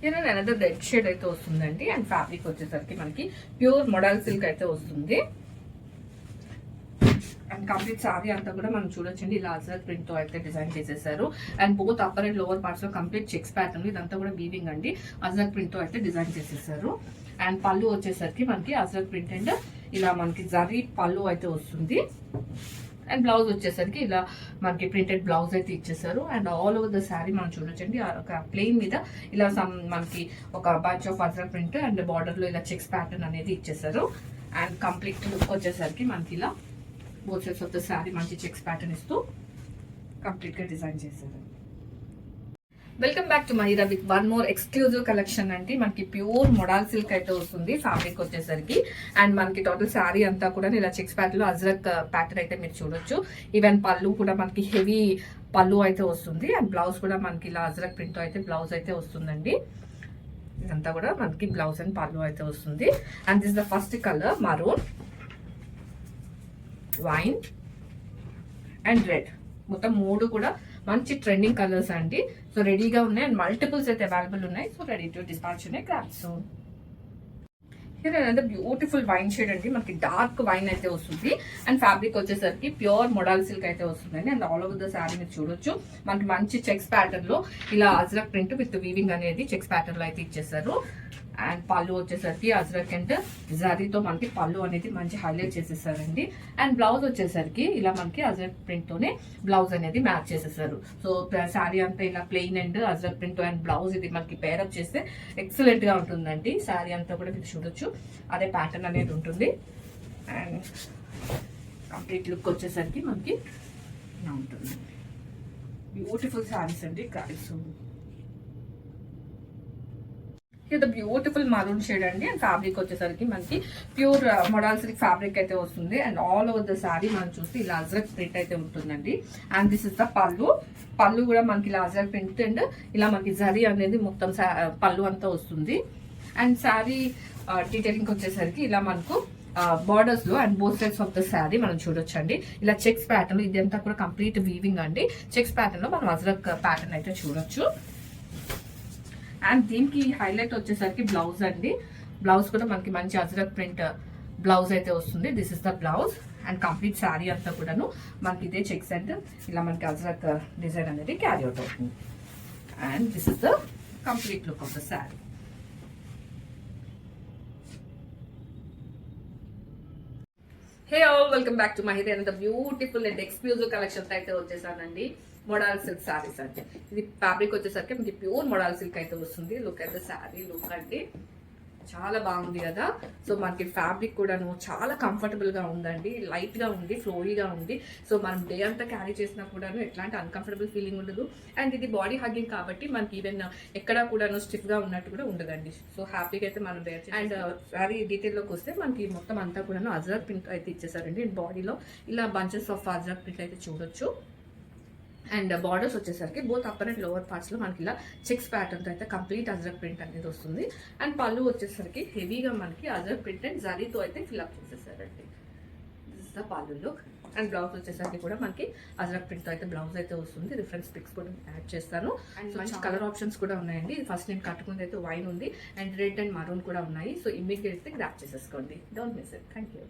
ఇలా another red shade అయితే వస్తుందండి. అండ్ ఫ్యాబ్రిక్ వచ్చేసరికి మనకి ప్యూర్ మోడల్ సిల్క్ అయితే వస్తుంది. అండ్ కంప్లీట్ సారీ అంతా కూడా మనం చూడొచ్చండి. ఇలా అజరక్ ప్రింట్ తో అయితే డిజైన్ చేసేసారు. And both upper and lower parts లో కంప్లీట్ చెక్స్ ప్యాటర్న్, ఇదంతా కూడా వీవింగ్ అండి. అజరక్ ప్రింట్ తో అయితే డిజైన్ చేసేసారు. అండ్ పళ్ళు వచ్చేసరికి మనకి అజరక్ ప్రింట్ అండ్ ఇలా మనకి జరీ పళ్ళు అయితే వస్తుంది. అండ్ బ్లౌజ్ వచ్చేసరికి ఇలా మనకి ప్రింటెడ్ బ్లౌజ్ అయితే ఇచ్చేసారు. And all over the sari మనం చూడొచ్చండి. ఒక ప్లెయిన్ మీద ఇలా మనకి ఒక bunch of ajrakh print and border లో ఇలా చెక్స్ ప్యాటర్న్ అనేది ఇచ్చేసారు. అండ్ కంప్లీట్ లుక్ వచ్చేసరికి మనకి ఇలా both sides of the sari మంచి చెక్స్ ప్యాటర్న్ ఇస్తూ కంప్లీట్ గా డిజైన్ చేశారు. Welcome back to Mahira with one more exclusive collection అండి. మనకి ప్యూర్ మోడల్ సిల్క్ అయితే వస్తుంది ఫ్యాబ్రిక్ వచ్చేసరికి. అండ్ మనకి టోటల్ శారీ అంతా కూడా ఇలా చెక్స్ ప్యాటర్న్ లో అజరక్ ప్యాటర్న్ అయితే మీరు చూడొచ్చు. ఈవెన్ పళ్ళు కూడా మనకి హెవీ పళ్ళు అయితే వస్తుంది. అండ్ బ్లౌజ్ కూడా మనకి ఇలా అజరక్ ప్రింట్ అయితే బ్లౌజ్ అయితే వస్తుందండి. ఇదంతా కూడా మనకి బ్లౌజ్ అండ్ పళ్ళు అయితే వస్తుంది. And this the first colour maroon, wine and red, మొత్తం మూడు కూడా మంచి ట్రెండింగ్ కలర్స్ అండి. సో రెడీగా ఉన్నాయి అండ్ మల్టిపుల్స్ అయితే అవైలబుల్ ఉన్నాయి. సో రెడీ టు డిస్పాచ్ ఉన్నాయి గ్రాబ్ సూన్. హియర్ అనేది బ్యూటిఫుల్ వైన్ షేడ్ అండి. మనకి డార్క్ వైన్ అయితే వస్తుంది. అండ్ ఫ్యాబ్రిక్ వచ్చేసరికి ప్యూర్ మోడల్ సిల్క్ అయితే వస్తుందండి. And all over the sari మీరు చూడొచ్చు. మనకి మంచి చెక్స్ ప్యాటర్న్ లో ఇలా అజరక్ ప్రింట్ విత్ వీవింగ్ అనేది చెక్స్ ప్యాటర్న్ లో అయితే ఇచ్చేసారు. అండ్ పళ్ళు వచ్చేసరికి అజరక్ అండ్ జరీతో మనకి పళ్ళు అనేది మంచి హైలైట్ చేసేసారండి. అండ్ బ్లౌజ్ వచ్చేసరికి ఇలా మనకి అజరక్ ప్రింట్ తోనే బ్లౌజ్ అనేది మ్యాచ్ చేసేసారు. సో శారీ అంతా ఇలా plain and ajrakh print and blouse ఇది మనకి పేరప్ చేస్తే ఎక్సలెంట్ గా ఉంటుందండి. శారీ అంతా కూడా మీరు చూడొచ్చు, అదే ప్యాటర్న్ అనేది ఉంటుంది. అండ్ కంప్లీట్ లుక్ వచ్చేసరికి మనకి ఇలా ఉంటుంది. బ్యూటిఫుల్ శారీస్ అండి ప్రైస్. ఇది బ్యూటిఫుల్ మరూన్ షేడ్ అండి. అండ్ ఫ్యాబ్రిక్ వచ్చేసరికి మనకి ప్యూర్ మోడల్ సిల్క్ ఫ్యాబ్రిక్ అయితే వస్తుంది. And all over the sari మనం చూస్తే ఇలా అజరక్ ప్రింట్ అయితే ఉంటుందండి. అండ్ దిస్ ఇస్ ద పళ్ళు కూడా మనకి ఇలా అజరక్ ప్రింట్ అండ్ ఇలా మనకి జరీ అనేది మొత్తం పళ్ళు అంతా వస్తుంది. అండ్ శారీ డీటెయిలింగ్ వచ్చేసరికి ఇలా మనకు బార్డర్స్ లో and both sides of the sari మనం చూడొచ్చండి. ఇలా చెక్స్ ప్యాటర్న్, ఇదంతా కూడా కంప్లీట్ వీవింగ్ అండి. చెక్స్ ప్యాటర్న్ లో మనం అజరక్ ప్యాటర్న్ అయితే చూడొచ్చు. అండ్ దీనికి హైలైట్ వచ్చేసరికి బ్లౌజ్ అండి. బ్లౌజ్ కూడా మనకి మంచి అజరక్ ప్రింట్ బ్లౌజ్ అయితే వస్తుంది. This is the blouse. And complete sari అంతా కూడాను మనకి ఇదే చెక్స్ అండ్ ఇలా మనకి అజరక్ డిజైన్ అనేది క్యారీ అవుట్ అవుతుంది. And this is the complete look of the sari. Hey all, welcome back to Mahira and the beautiful and exclusive collections అయితే వచ్చేసానండి. మోడల్ సిల్క్ శారీస్ అంటే ఇది ఫ్యాబ్రిక్ వచ్చేసరికి మనకి ప్యూర్ మోడల్ సిల్క్ అయితే వస్తుంది. Look at the sari look అండి, చాలా బాగుంది కదా. సో మనకి ఫ్యాబ్రిక్ కూడాను చాలా కంఫర్టబుల్ గా ఉందండి. లైట్ గా ఉంది, ఫ్లోరీగా ఉంది. సో మనం డే అంతా క్యారీ చేసినా కూడాను ఎట్లాంటి అన్కంఫర్టబుల్ ఫీలింగ్ ఉండదు. అండ్ ఇది బాడీ హగ్గింగ్ కాబట్టి మనకి ఈవెన్ ఎక్కడా కూడాను స్టిఫ్ గా ఉన్నట్టు కూడా ఉండదండి. సో హ్యాపీగా అయితే మనం వేర్ చేయాలి. అండ్ శారీ డీటెయిల్ లోకి వస్తే మనకి మొత్తం అంతా కూడాను అజరక్ ప్రింట్ అయితే ఇచ్చేసారండి. బాడీలో ఇలా బంచెస్ ఆఫ్ అజరక్ ప్రింట్ అయితే చూడొచ్చు. అండ్ బార్డర్స్ వచ్చేసరికి both upper and lower parts లో మనకి ఇలా చెక్స్ ప్యాటర్న్ తో అయితే కంప్లీట్ అజరక్ ప్రింట్ అనేది వస్తుంది. అండ్ పళ్ళు వచ్చేసరికి హెవీగా మనకి అజరక్ ప్రింట్ అండ్ జరీతో అయితే ఫిల్అప్ చేసేసారండి. దిస్ ఇస్ ద పళ్ళు లుక్. అండ్ బ్లౌజ్ వచ్చేసరికి కూడా మనకి అజరక్ ప్రింట్ తో అయితే బ్లౌజ్ అయితే వస్తుంది. రిఫరెన్స్ పిక్స్ కూడా యాడ్ చేస్తాను. అండ్ మంచి కలర్ ఆప్షన్స్ కూడా ఉన్నాయండి. ఫస్ట్ నేను కట్టుకుంది అయితే వైన్ ఉంది అండ్ రెడ్ అండ్ మరూన్ కూడా ఉన్నాయి. సో ఇమ్మీడియట్ అయితే గ్రాప్ చేసేసుకోండి. Don't miss it. Thank you.